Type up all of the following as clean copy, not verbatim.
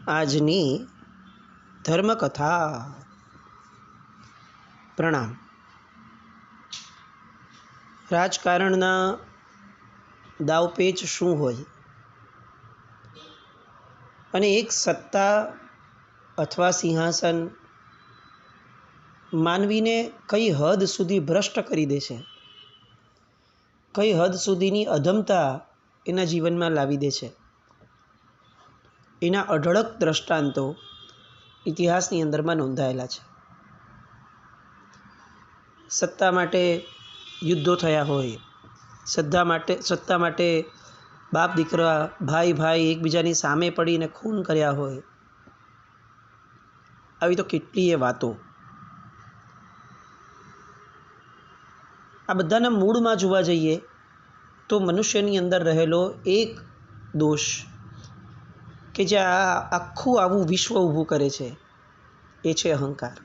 આજની ધર્મકથા. પ્રણામ. રાજકારણના દાવપેચ શું હોય અને એક સત્તા અથવા સિંહાસન માનવીને કઈ હદ સુધી ભ્રષ્ટ કરી દે છે, કઈ હદ સુધીની અધમતા એના જીવનમાં લાવી દે છે, એના અઢળક દ્રષ્ટાંતો ઇતિહાસની અંદરમાં નોંધાયેલા છે. સત્તા માટે યુદ્ધો થયા હોય, સત્તા માટે બાપ દીકરા, ભાઈ એકબીજાની સામે પડીને ખૂન કર્યા હોય. આવી તો કેટલીય વાતો. આ બધાના મૂળમાં જોવા જઈએ તો મનુષ્યની અંદર રહેલો એક દોષ કે જે આખું આવું વિશ્વ ઊભું કરે છે, એ છે અહંકાર.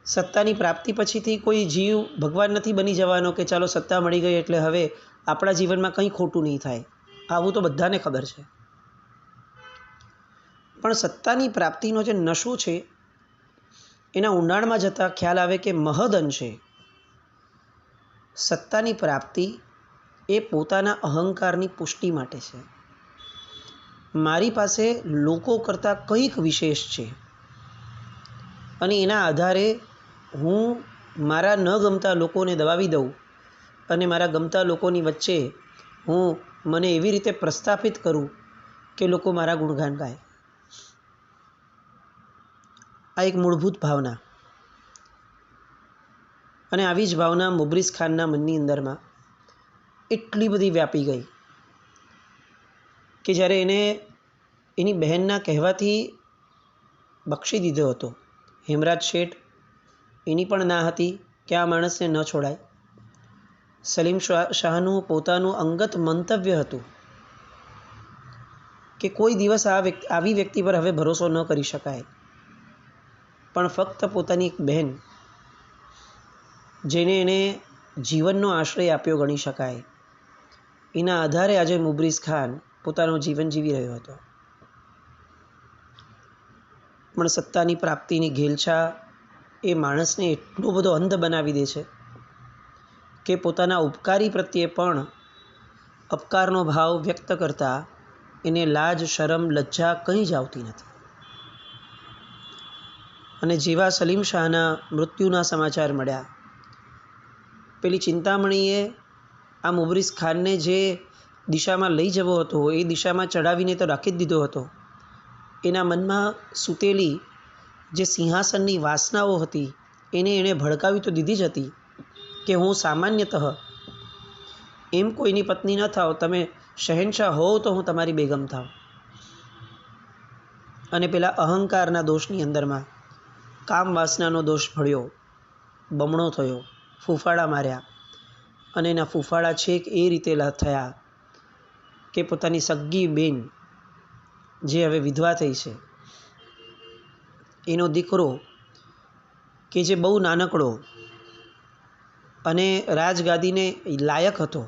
સત્તાની પ્રાપ્તિ પછીથી કોઈ જીવ ભગવાન નથી બની જવાનો કે ચાલો સત્તા મળી ગઈ એટલે હવે આપણા જીવનમાં કંઈ ખોટું નહીં થાય. આવું તો બધાને ખબર છે. પણ સત્તાની પ્રાપ્તિનો જે નશો છે એના ઊંડાણમાં જતાં ખ્યાલ આવે કે મહદ અંશે સત્તાની પ્રાપ્તિ એ પોતાના અહંકારની પુષ્ટિ માટે છે. મારી પાસે લોકો કરતાં કંઈક વિશેષ છે અને એના આધારે હું મારા ન ગમતા લોકોને દબાવી દઉં અને મારા ગમતા લોકોની વચ્ચે હું મને એવી રીતે પ્રસ્થાપિત કરું કે લોકો મારા ગુણગાન ગાય. આ એક મૂળભૂત ભાવના. અને આવી જ ભાવના મુબ્રિઝ ખાનના મનની અંદરમાં એટલી બધી વ્યાપી ગઈ કે જ્યારે એને એની બહેનના કહેવાથી બક્ષી દીધો હતો. હેમરાજ શેઠ એની પણ ના હતી કે આ માણસને ન છોડાય. સલીમ શાહનું પોતાનું અંગત મંતવ્ય હતું કે કોઈ દિવસ આવી વ્યક્તિ પર હવે ભરોસો ન કરી શકાય. પણ ફક્ત પોતાની એક બહેન, જેને એને જીવનનો આશ્રય આપ્યો ગણી શકાય, એના આધારે આજે મુબ્રિઝ ખાન પોતાનું જીવન જીવી રહ્યો હતો. પણ સત્તાની પ્રાપ્તિની ઘેલછા એ માણસને એટલો બધો અંધ બનાવી દે છે કે પોતાના ઉપકારી પ્રત્યે પણ અપકારનો ભાવ વ્યક્ત કરતા એને લાજ, શરમ, લજ્જા કંઈ જ આવતી નથી. અને જેવા સલીમ શાહના મૃત્યુના સમાચાર મળ્યા, પેલી ચિંતામણીએ આ મુબ્રિઝ ખાનને જે દિશામાં લઈ જવો હતો એ દિશામાં ચડાવીને તો રાખી જ દીધો હતો. એના મનમાં સૂતેલી જે સિંહાસનની વાસનાઓ હતી એણે ભડકાવી તો દીધી જ હતી કે હું સામાન્યતઃ એમ કોઈની પત્ની ન થાવ, તમે શહેનશાહ હોવ તો હું તમારી બેગમ થાવ. અને પેલા અહંકારના દોષની અંદરમાં કામ વાસનાનો દોષ ભળ્યો, બમણો થયો, ફૂફાડા માર્યા. અને એના ફૂફાડા છેક એ રીતે થયા કે પોતાની સગ્ગી બેન, જે હવે વિધવા થઈ છે, એનો દીકરો કે જે બહુ નાનકડો અને રાજગાદીને લાયક હતો,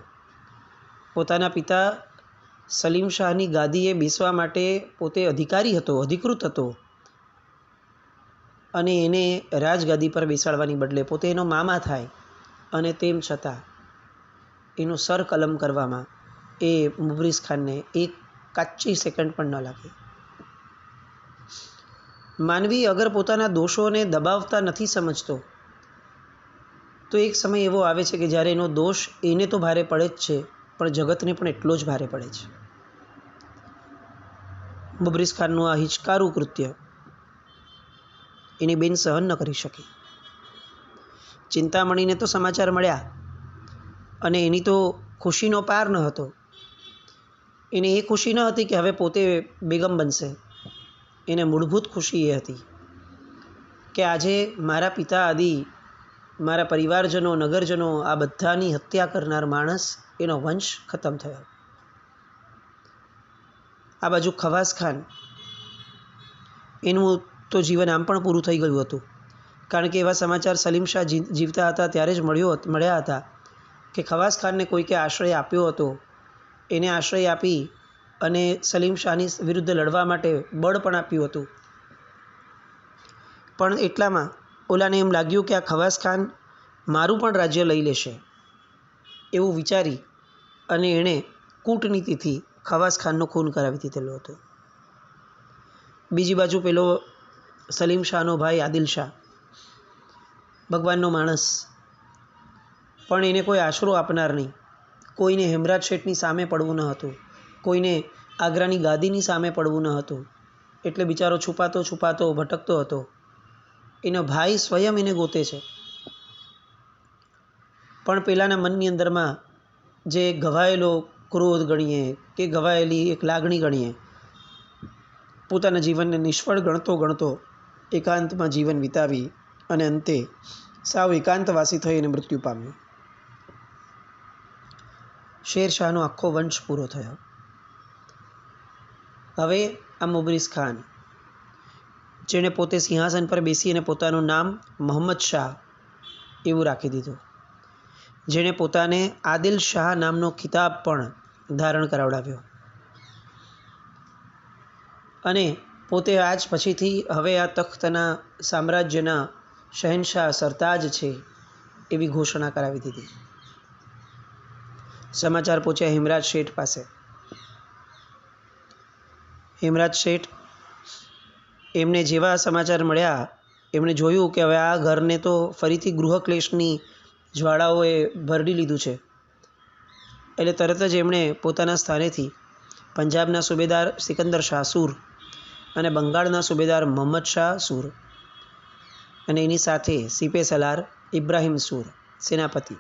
પોતાના પિતા સલીમ શાહની ગાદીએ બેસવા માટે પોતે અધિકારી હતો, અધિકૃત હતો, અને એને રાજગાદી પર બેસાડવાની બદલે પોતે એનો મામા થાય અને તેમ છતાં એનું સર કલમ કરવામાં એ મુબ્રિઝ ખાનને એક કાચી સેકન્ડ પણ ન લાગે. માનવી અગર પોતાના દોષોને દબાવતા નથી સમજતો તો એક સમય એવો આવે છે કે જ્યારે એનો દોષ એને તો ભારે પડે જ છે, પણ જગતને પણ એટલો જ ભારે પડે છે. મુબ્રિઝ ખાનનું આ હિચકારું કૃત્ય એની બેન સહન ન કરી શકી. ચિંતામણીને તો સમાચાર મળ્યા અને એની તો ખુશીનો પાર ન હતો. એને એ ખુશી ન હતી કે હવે પોતે બેગમ બનશે. એને મૂળભૂત ખુશી એ હતી કે આજે મારા પિતા આદિ, મારા પરિવારજનો, નગરજનો, આ બધાની હત્યા કરનાર માણસ, એનો વંશ ખતમ થયો. આ બાજુ ખવાસ ખાન, એનું તો જીવન આમ પણ પૂરું થઈ ગયું હતું. કારણ કે એવા સમાચાર સલીમ શાહ જીવતા હતા ત્યારે જ મળ્યા હતા કે ખવાસ ખાનને કોઈકે આશ્રય આપ્યો હતો. એને આશ્રય આપી અને સલીમ શાહની વિરુદ્ધ લડવા માટે બળ પણ આપ્યું હતું. પણ એટલામાં ઓલાને એમ લાગ્યું કે આ ખવાસ ખાન મારું પણ રાજ્ય લઈ લેશે એવું વિચારી અને એણે કૂટનીતિથી ખવાસ ખાનનો ખૂન કરાવી દીધેલો હતો. બીજી બાજુ પેલો સલીમ શાહનો ભાઈ આદિલ શાહ, ભગવાનનો માણસ, પણ એને કોઈ આશરો આપનાર નહીં. કોઈને હેમરાજ શેઠની સામે પડવું ન હતું, કોઈને આગ્રાની ગાદીની સામે પડવું ન હતું. એટલે બિચારો છુપાતો છુપાતો ભટકતો હતો. એનો ભાઈ સ્વયં એને ગોતે છે, પણ પેલાના મનની અંદરમાં જે ઘવાયેલો ક્રોધ ગણીએ કે ઘવાયેલી એક લાગણી ગણીએ, પોતાના જીવનને નિષ્ફળ ગણતો એકાંતમાં જીવન વિતાવી અને અંતે સાવ એકાંતવાસી થઈ અને મૃત્યુ પામ્યો. શેરશાહનો આખો વંશ પૂરો થયો. હવે આ મુબરીઝ ખાન, જેણે પોતે સિંહાસન પર બેસી અને પોતાનું નામ મોહમ્મદ શાહ એવું રાખી દીધું, જેણે પોતાને આદિલ શાહ નામનો ખિતાબ પણ ધારણ કરાવડાવ્યો, અને પોતે આજ પછીથી હવે આ તખ્તના સામ્રાજ્યના શહેનશાહ સરતાજ છે એવી ઘોષણા કરાવી દીધી. સમાચાર પહોંચ્યા હેમરાજ શેઠ પાસે. હેમરાજ શેઠ એમને જેવા સમાચાર મળ્યા, એમણે જોયું કે હવે આ ઘરને તો ફરીથી ગૃહક્લેશની જ્વાળાઓએ ભરડી લીધું છે. એટલે તરત જ એમણે પોતાના સ્થાનેથી પંજાબના સુબેદાર સિકંદર શાહ સૂર અને બંગાળના સુબેદાર મોહમ્મદ શાહ સૂર અને એની સાથે સીપે સલાર ઇબ્રાહિમ સૂર સેનાપતિ,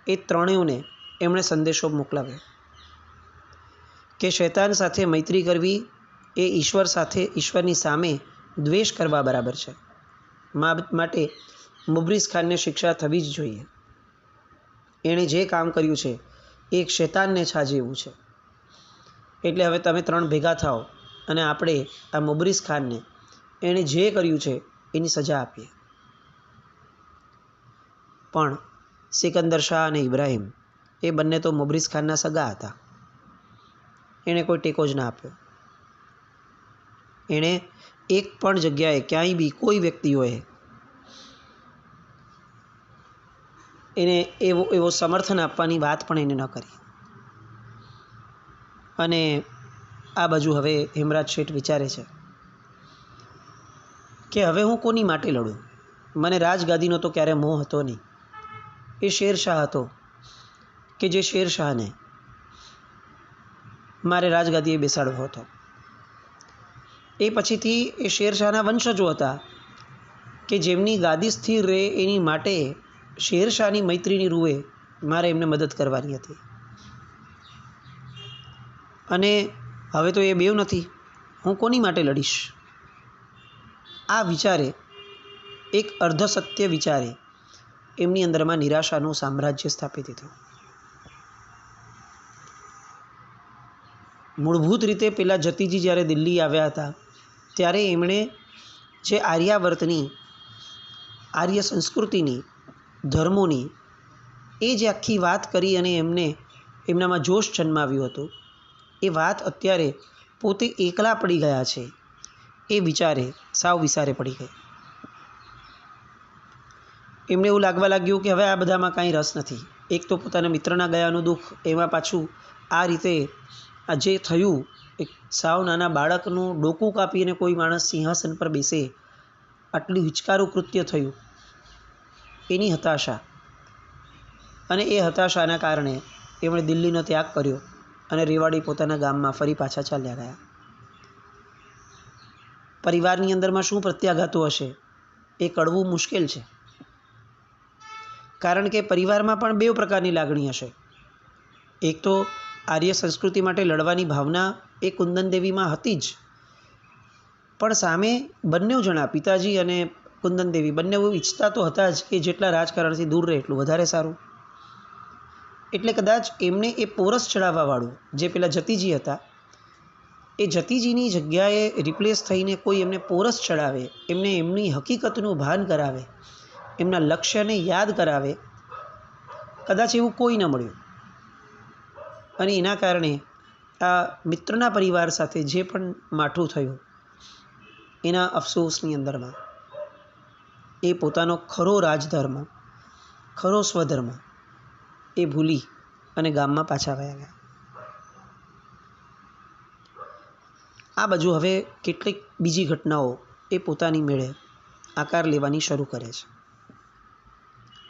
એ ત્રણેયને એમણે સંદેશો મોકલાવ્યો કે શૈતાન સાથે મૈત્રી કરવી એ ઈશ્વરની સામે દ્વેષ કરવા બરાબર છે. માટે મુબરીઝ ખાનને શિક્ષા થવી જ જોઈએ. એણે જે કામ કર્યું છે એ એક શૈતાનને છાજે એવું છે. એટલે હવે તમે ત્રણ ભેગા થાઓ અને આપણે આ મુબરીઝ ખાનને એણે જે કર્યું છે એની સજા આપીએ. પણ સિકંદર શાહ અને ઇબ્રાહિમ એ બંને તો મુબરીઝ ખાનના સગા હતા. એણે કોઈ ટેકો જ ના આપ્યો. એણે એક પણ જગ્યાએ ક્યાંય બી કોઈ વ્યક્તિઓએ એને એવો સમર્થન આપવાની વાત પણ એને ન કરી. અને આ બાજુ હવે હેમરાજ શેઠ વિચારે છે કે હવે હું કોની માટે લડું? મને રાજગાદીનો તો ક્યારે મોહ હતો નહીં. એ શેરશાહ હતો કે જે શેરશાહને મારે રાજગાદીએ બેસાડવો હતો. એ પછીથી એ શેરશાહના વંશજો હતા કે જેમની ગાદી સ્થિર રહે એની માટે શેરશાહની મૈત્રીની રૂએ મારે એમને મદદ કરવાની હતી. અને હવે તો એ બેવ નથી, હું કોની માટે લડીશ? આ વિચારે, એક અર્ધસત્ય વિચારે એમની અંદરમાં નિરાશાનું સામ્રાજ્ય સ્થાપી દીધું. મૂળભૂત રીતે પેલા જતીજી જ્યારે દિલ્હી આવ્યા હતા ત્યારે એમણે જે આર્યાવર્તની, આર્ય સંસ્કૃતિની, ધર્મોની એ જે આખી વાત કરી અને એમનામાં જોશ જન્માવ્યું હતું, એ વાત અત્યારે પોતે એકલા પડી ગયા છે એ વિચારે સાવ વિસારે પડી ગઈ. એમને એવું લાગવા લાગ્યું કે હવે આ બધામાં કાંઈ રસ નથી. એક તો પોતાના મિત્રના ગયાનું દુઃખ, એમાં પાછું આ રીતે આ જે થયું, એક સાવ નાના બાળકનું ડોકું કાપીને કોઈ માણસ સિંહાસન પર બેસે, આટલું હિચકારું કૃત્ય થયું, એની હતાશા, અને એ હતાશાના કારણે એમણે દિલ્હીનો ત્યાગ કર્યો અને રેવાડી પોતાના ગામમાં ફરી પાછા ચાલ્યા ગયા. પરિવારની અંદરમાં શું પ્રત્યાઘાતો હશે એ કળવું મુશ્કેલ છે. કારણ કે પરિવારમાં પણ બે પ્રકારની લાગણી હશે. એક તો આર્ય સંસ્કૃતિ માટે લડવાની ભાવના એ કુંદન દેવીમાં હતી જ, પણ સામે બંને જણા, પિતાજી અને કુંદન દેવી, બંને એવું ઈચ્છતા તો હતા જ કે જેટલા રાજકારણથી દૂર રહે એટલું વધારે સારું. એટલે કદાચ એમને એ પોરસ ચડાવવાવાળું જે પેલા જતીજી હતા, એ જતીજીની જગ્યાએ રિપ્લેસ થઈને કોઈ એમને પોરસ ચડાવે, એમને એમની હકીકતનું ભાન કરાવે, એમના લક્ષ્યને યાદ કરાવે, કદાચ એવું કોઈ ન મળ્યું. અને એના કારણે આ મિત્રના પરિવાર સાથે જે પણ માઠું થયું એના અફસોસની અંદરમાં એ પોતાનો ખરો રાજધર્મ, ખરો સ્વધર્મ એ ભૂલી અને ગામમાં પાછા વયા ગયા. આ બાજુ હવે કેટલીક બીજી ઘટનાઓ એ પોતાની મેળે આકાર લેવાની શરૂ કરે છે.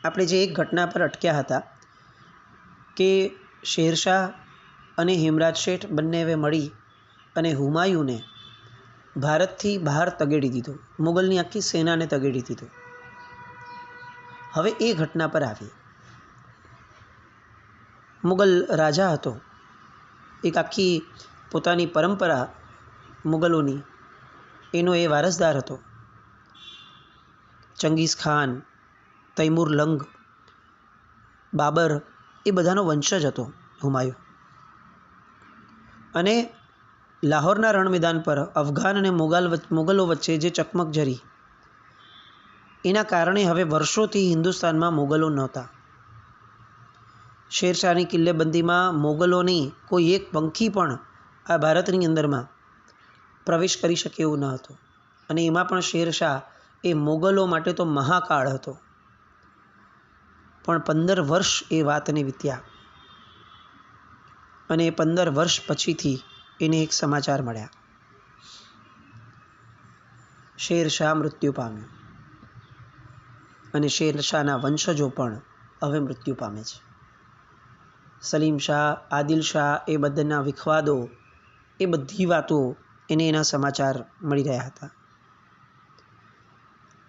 આપણે જે એક ઘટના પર અટક્યા હતા કે શેરશાહ અને હેમરાજ શેઠ બંને હવે મળી અને હુમાયુને ભારતથી બહાર તગેડી દીધો, મુગલની આખી સેનાને તગેડી દીધો. હવે એ ઘટના પર આવી. મુગલ રાજા હતો, એક આખી પોતાની પરંપરા મુગલોની, એનો એ વારસદાર હતો. ચંગીઝ ખાન, તૈમૂર લંગ, બાબર એ બધાનો વંશજ હતો હુમાયુ. અને લાહોરના રણ મેદાન પર અફઘાન અને મુગલો વચ્ચે જે ચકમક જરી, એના કારણે હવે વર્ષોથી હિન્દુસ્તાનમાં મુગલો નહોતા. શેરશાહની કિલ્લેબંધીમાં મોગલોની કોઈ એક પંખી પણ આ ભારતની અંદરમાં પ્રવેશ કરી શકે એવું ન હતું. અને એમાં પણ શેરશાહ એ મોગલો માટે તો મહાકાળ હતો. પણ 15 વર્ષ એ વાતને વીત્યા અને 15 વર્ષ પછીથી એને એક સમાચાર મળ્યા. શેરશાહ મૃત્યુ પામ્યો અને શેરશાહના વંશજો પણ હવે મૃત્યુ પામે છે. સલીમ શાહ, આદિલ શાહ એ બધાના વિખવાદો, એ બધી વાતો એને એના સમાચાર મળી રહ્યા હતા.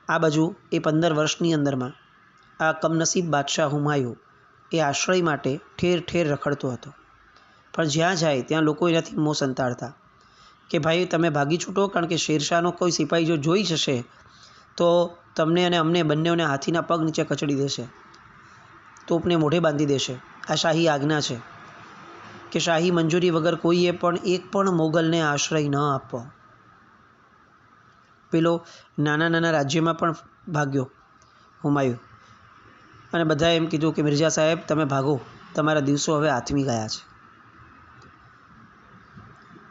આ બાજુ એ 15 વર્ષની અંદરમાં આ કમનસીબ બાદશાહ હુમાયુ એ આશ્રય માટે ઠેર ઠેર રખડતો હતો. પણ જ્યાં જાય ત્યાં લોકો એનાથી મોં સંતાડતા કે ભાઈ તમે ભાગી છૂટો, કારણ કે શેરશાહનો કોઈ સિપાહી જો જોઈ જશે તો તમને અને અમને બંનેઓને હાથીના પગ નીચે કચડી દેશે, તોપને મોઢે બાંધી દેશે. આ શાહી આજ્ઞા છે કે શાહી મંજૂરી વગર કોઈએ પણ એક પણ મોગલને આશ્રય ન આપવો. પેલો નાના નાના રાજ્યમાં પણ ભાગ્યો હુમાયુ અને બધાએ એમ કીધું કે મિર્ઝા સાહેબ તમે ભાગો, તમારા દિવસો હવે આથમી ગયા છે.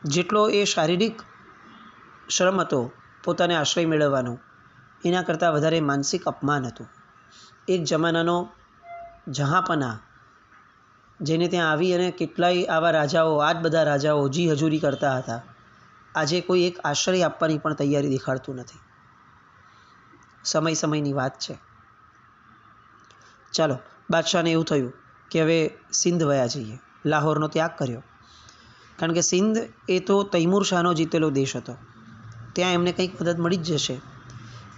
જેટલો એ શારીરિક શ્રમ હતો પોતાને આશ્રય મેળવવાનો, એના કરતાં વધારે માનસિક અપમાન હતું. એક જમાનાનો જહાંપના, જેને ત્યાં આવી અને કેટલાય આવા રાજાઓ, આ જ બધા રાજાઓ જી હજૂરી કરતા હતા, આજે કોઈ એક આશ્રય આપવાની પણ તૈયારી દેખાડતું નથી. સમયની વાત છે. ચાલો, બાદશાહને એવું થયું કે હવે સિંધ વયા જઈએ, લાહોરનો ત્યાગ કર્યો. કારણ કે સિંધ એ તો તૈમૂર શાહનો જીતેલો દેશ હતો, ત્યાં એમને કંઈક મદદ મળી જ જશે.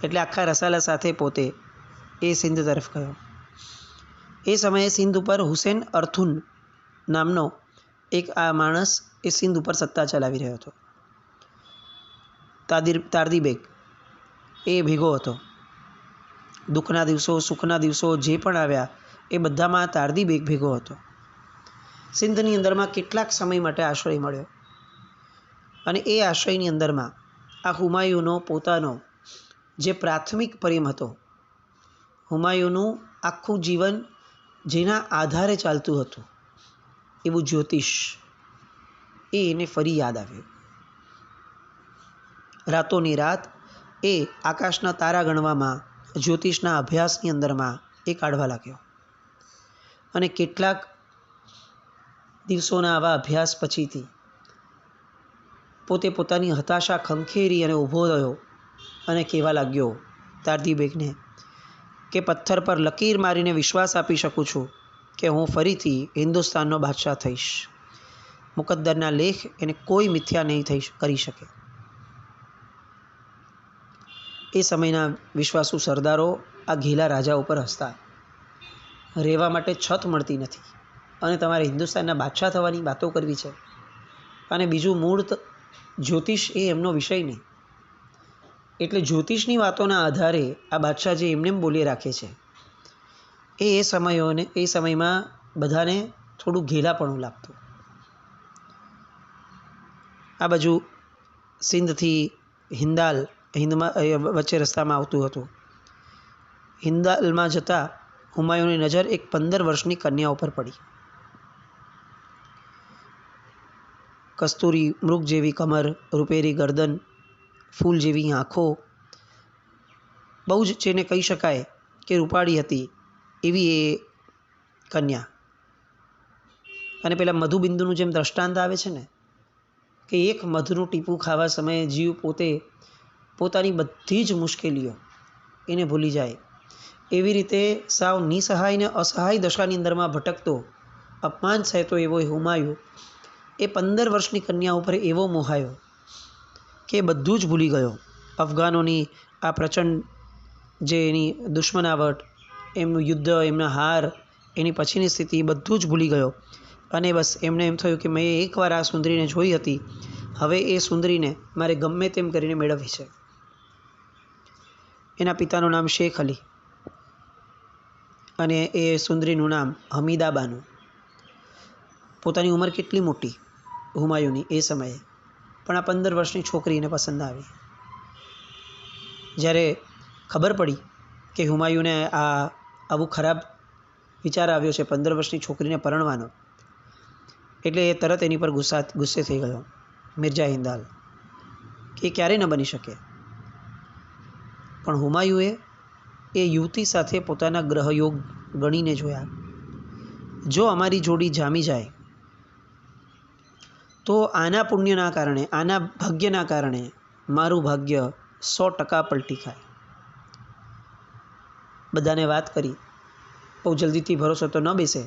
એટલે આખા રસાલા સાથે પોતે એ સિંધ તરફ ગયો. એ સમયે સિંધ ઉપર હુસેન અર્થુન નામનો એક આ માણસ એ સિંધ ઉપર સત્તા ચલાવી રહ્યો હતો. તારદી બેગ એ ભેગો હતો. દુઃખના દિવસો, સુખના દિવસો જે પણ આવ્યા એ બધામાં તારદી બેગ ભેગો હતો. સિંધની અંદરમાં કેટલાક સમય માટે આશ્રય મળ્યો અને એ આશ્રયની અંદરમાં આ હુમાયુનો પોતાનો જે પ્રાથમિક પ્રેમ હતો, હુમાયુનું આખું જીવન જેના આધારે ચાલતું હતું એવું જ્યોતિષ, એ એને ફરી યાદ આવ્યું. રાતોની રાત એ આકાશના તારા ગણવામાં, જ્યોતિષના અભ્યાસની અંદરમાં એ કાઢવા લાગ્યો. અને કેટલાક દિવસોના આવા અભ્યાસ પછીથી પોતે પોતાની હતાશા ખંખેરી અને ઊભો રહ્યો અને કહેવા લાગ્યો તારદી બેગને કે પથ્થર પર લકીર મારીને વિશ્વાસ આપી શકું છું કે હું ફરીથી હિન્દુસ્તાનનો બાદશાહ થઈશ. મુકદ્દરના લેખ એને કોઈ મિથ્યા નહીં કરી શકે. એ સમયના વિશ્વાસુ સરદારો આ ઘેલા રાજા ઉપર હસતા. રહેવા માટે છત મળતી નથી અને તમારે હિન્દુસ્તાનના બાદશાહ થવાની વાતો કરવી છે. અને બીજું મૂળ જ્યોતિષ એ એમનો વિષય નહીં. એટલે જ્યોતિષની વાતોના આધારે આ બાદશાહ જે એમને બોલી રાખે છે, એ સમયમાં બધાને થોડું ઘેલાપણું લાગતું. આ બાજુ સિંધથી હિંદમાં વચ્ચે રસ્તામાં આવતું હતું. હિંદાલમાં જતાં હુમાયુની નજર એક 15 વર્ષની કન્યા ઉપર પડી. કસ્તુરી મૃગ જેવી કમર, રૂપેરી ગરદન, ફૂલ જેવી આંખો, બહુ જ જેને કહી શકાય કે રૂપાળી હતી એવી એ કન્યા. અને પેલા મધુબિંદુનું જેમ દ્રષ્ટાંત આવે છે ને કે એક મધનું ટીપું ખાવા સમયે જીવ પોતે પોતાની બધી જ મુશ્કેલીઓ એને ભૂલી જાય, એવી રીતે સાવ નિસહાય ને અસહાય દશાની અંદરમાં ભટકતો, અપમાન સહેતો એવો હુમાયુ એ 15 વર્ષની કન્યા ઉપર એવો મોહાયો કે બધું જ ભૂલી ગયો. અફઘાનોની આ પ્રચંડ જે એની દુશ્મનાવટ, એમનું યુદ્ધ, એમના હાર, એની પછીની સ્થિતિ બધું જ ભૂલી ગયો. અને બસ એમને એમ થયું કે મેં એકવાર આ સુંદરીને જોઈ હતી, હવે એ સુંદરીને મારે ગમે તેમ કરીને મેળવવી છે. એના પિતાનું નામ શેખ અલી અને એ સુંદરીનું નામ હમીદા બાનુ. પોતાની ઉંમર કેટલી મોટી હુમાયુની એ સમયે, પણ આ 15 વર્ષની છોકરીને પસંદ આવી. જ્યારે ખબર પડી કે હુમાયુને આવું ખરાબ વિચાર આવ્યો છે 15 વર્ષની છોકરીને પરણવાનો, એટલે એ તરત એની પર ગુસ્સે થઈ ગયો મિર્ઝા હિન્દાલ કે એ ક્યારેય ન બની શકે. પણ હુમાયુએ એ યુવતી સાથે પોતાના ગ્રહયોગ ગણીને જોયા. જો અમારી જોડી જામી જાય તો આના પુણ્યના કારણે, આના ભાગ્યના કારણે મારું ભાગ્ય 100% પલટી ખાય. બધાને વાત કરી, બહુ જલ્દીથી ભરોસો તો ન બેસે,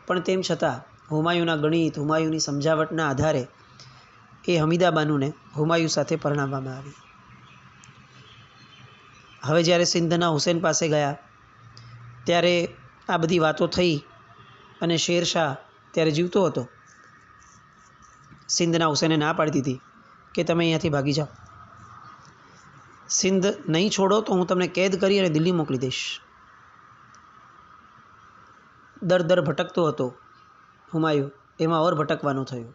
પણ તેમ છતાં હુમાયુના ગણિત, હુમાયુની સમજાવટના આધારે એ હમીદા બાનુને હુમાયુ સાથે પરણાવવામાં આવી. હવે જ્યારે સિંધના હુસેન પાસે ગયા ત્યારે આ બધી વાતો થઈ અને શેરશાહ ત્યારે જીવતો હતો. સિંધના હુસેને ના પાડી દીધી કે તમે અહીંયાથી ભાગી જાઓ, સિંધ નહીં છોડો તો હું તમને કેદ કરી અને દિલ્હી મોકલી દઈશ. દર ભટકતો હતો હુમાયુ, એમાં ઓર ભટકવાનું થયું.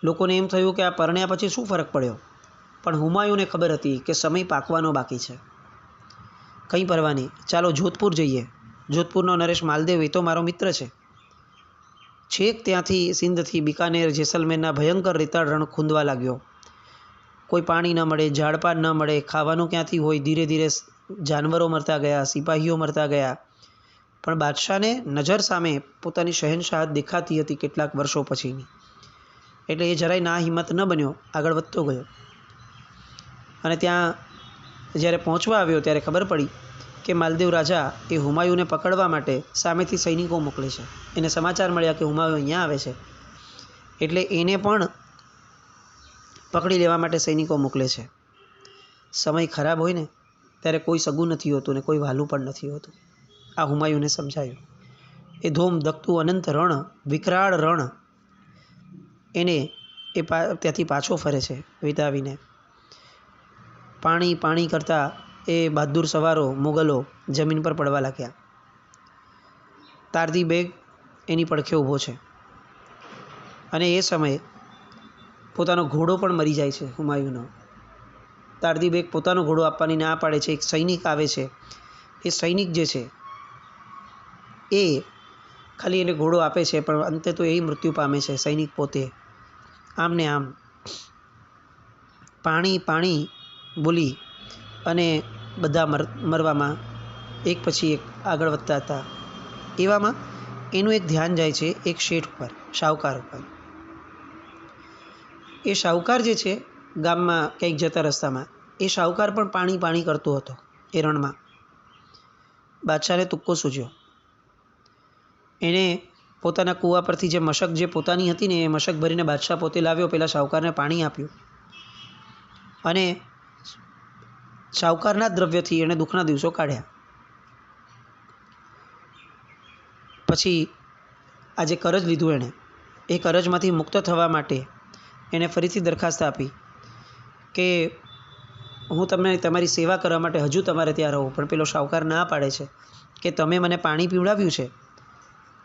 લોકોને એમ થયું કે આ પરણ્યા પછી શું ફરક પડ્યો, પણ હુમાયુને ખબર હતી કે સમય પાકવાનો બાકી છે. કંઈ પરવા નહીં, ચાલો જોધપુર જઈએ. જોધપુરનો નરેશ માલદેવ એ તો મારો મિત્ર છે. છેક ત્યાંથી સિંધથી બિકાનેર, જેસલમેરના ભયંકર રેતાળ રણ ખૂંદવા લાગ્યો. કોઈ પાણી ન મળે, ઝાડપાન ન મળે, ખાવાનું ક્યાંથી હોય. ધીરે ધીરે જાનવરો મરતા ગયા, સિપાહીઓ મરતા ગયા. પણ બાદશાહને નજર સામે પોતાની શહેનશાહત દેખાતી હતી કેટલાક વર્ષો પછીની, એટલે એ જરાય ના હિંમત ન બન્યો, આગળ વધતો ગયો. અને ત્યાં જ્યારે પહોંચવા આવ્યો ત્યારે ખબર પડી કે માલદેવ રાજા એ હુમાયુને પકડવા માટે સામેથી સૈનિકો મોકલે છે. એને સમાચાર મળ્યા કે હુમાયુ અહીંયા આવે છે, એટલે એને પણ પકડી લેવા માટે સૈનિકો મોકલે છે. સમય ખરાબ હોય ને ત્યારે કોઈ સગું નથી હોતું ને કોઈ વહાલું પણ નથી હોતું. આ હુમાયુને સમજાયું. એ ધોમ ધકતું અનંત રણ, વિકરાળ રણ, એને એ ત્યાંથી પાછો ફરે છે વિતાવીને. પાણી કરતાં એ બહાદુર સવારો મોગલો જમીન પર પડવા લાગ્યા. તારદી બેગ એની પડખે ઊભો છે અને એ સમયે પોતાનો ઘોડો પણ મરી જાય છે હુમાયુનો. તારદી બેગ પોતાનો ઘોડો આપવાની ના પાડે છે. એક સૈનિક આવે છે. એ સૈનિક જે છે એ ખાલી એને ઘોડો આપે છે, પણ અંતે તો એ મૃત્યુ પામે છે સૈનિક પોતે. આમ ને આમ પાણી બોલી અને બધા મરવામાં એક પછી એક આગળ વધતા હતા. એવામાં એનું એક ધ્યાન જાય છે એક શેઠ ઉપર, શાહુકાર ઉપર. એ શાહુકાર જે છે ગામમાં કંઈક જતા રસ્તામાં, એ શાહુકાર પણ પાણી કરતો હતો એ રણમાં. બાદશાહને તુક્કો સૂઝ્યો. એણે પોતાના કૂવા પરથી જે મશક જે પોતાની હતી ને એ મશક ભરીને બાદશાહ પોતે લાવ્યો, પેલા શાહુકારને પાણી આપ્યું અને શાહુકારના દ્રવ્યથી એણે દુઃખના દિવસો કાઢ્યા. પછી આ જે કરજ લીધું એણે, એ કરજમાંથી મુક્ત થવા માટે એણે ફરીથી દરખાસ્ત આપી કે હું તમને તમારી સેવા કરવા માટે હજુ તમારે ત્યાં રહું. પણ પેલો શાહુકાર ના પાડે છે કે તમે મને પાણી પીવડાવ્યું છે,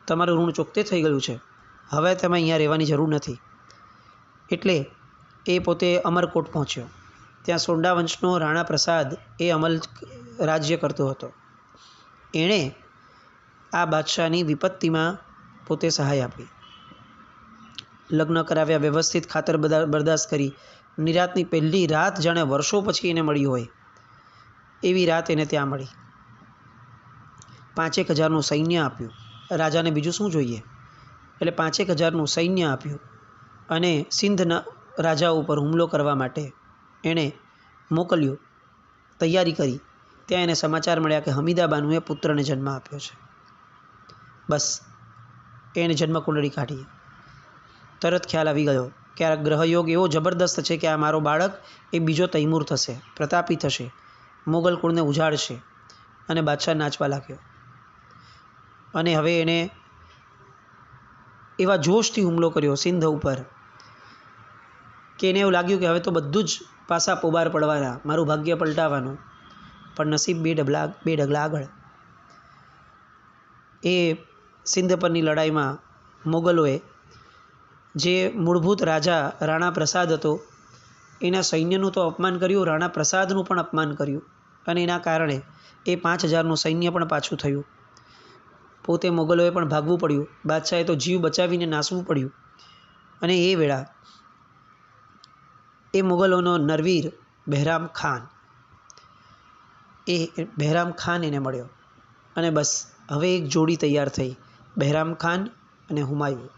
તમારું ઋણ ચૂકતે થઈ ગયું છે, હવે તમે અહીંયા રહેવાની જરૂર નથી. એટલે એ પોતે અમરકોટ પહોંચ્યો. ત્યાં સોંડા વંશનો રાણા પ્રસાદ એ અમલ રાજ્ય કરતો હતો. એણે આ બાદશાહની વિપત્તિમાં પોતે સહાય આપી. લગ્ન કરાવ્યા, વ્યવસ્થિત ખાતર બરદાસ્ત કરી. નિરાતની પહેલી રાત જાણે વર્ષો પછી એને મળી હોય એવી રાત એને ત્યાં મળી. 5,000નું સૈન્ય આપ્યું. રાજાને બીજું શું જોઈએ? એટલે 5,000નું સૈન્ય આપ્યું અને સિંધના રાજા ઉપર હુમલો કરવા માટે એણે મોકલ્યું, તૈયારી કરી. ત્યાં એને સમાચાર મળ્યા કે હમીદા બાનુએ પુત્રને જન્મ આપ્યો છે. બસ એને જન્મકુંડળી કાઢી. તરત ખ્યાલ આવી ગયો કે આ ગ્રહયોગ એવો જબરદસ્ત છે કે આ મારો બાળક એ બીજો તૈમૂર થશે, પ્રતાપી થશે, મોગલ કુળને ઉજાડશે. અને બાદશાહ નાચવા લાગ્યો. અને હવે એણે એવા જોશથી હુમલો કર્યો સિંધ ઉપર કે એને એવું લાગ્યું કે હવે તો બધું જ પાસા પોબાર પડવાના, મારું ભાગ્ય પલટાવાનું. પણ નસીબ બે ડગલા આગળ. એ સિંધ પરની લડાઈમાં મોગલોએ જે મૂળભૂત રાજા રાણા પ્રસાદ હતો એના સૈન્યનું તો અપમાન કર્યું, રાણા પ્રસાદનું પણ અપમાન કર્યું. અને એના કારણે એ 5,000નું સૈન્ય પણ પાછું થયું. પોતે મોગલોએ પણ ભાગવું પડ્યું. બાદશાહે તો જીવ બચાવીને નાસવું પડ્યું. અને એ વેળા એ મોગલોનો નરવીર બહેરામ ખાન એને મળ્યો. અને બસ હવે એક જોડી તૈયાર થઈ, બહેરામ ખાન અને હુમાયું.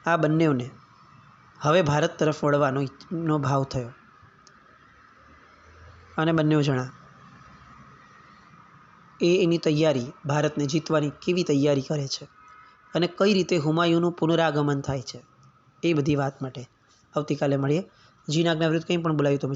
આ બંનેઓને હવે ભારત તરફ વળવાનો ભાવ થયો. અને બંને જણા એની તૈયારી, ભારતને જીતવાની કેવી તૈયારી કરે છે અને કઈ રીતે હુમાયુંનું પુનરાગમન થાય છે, એ બધી વાત માટે આવતીકાલે મળીએ. જીના આજ્ઞા વિરુદ્ધ કંઈ પણ બોલાયું તો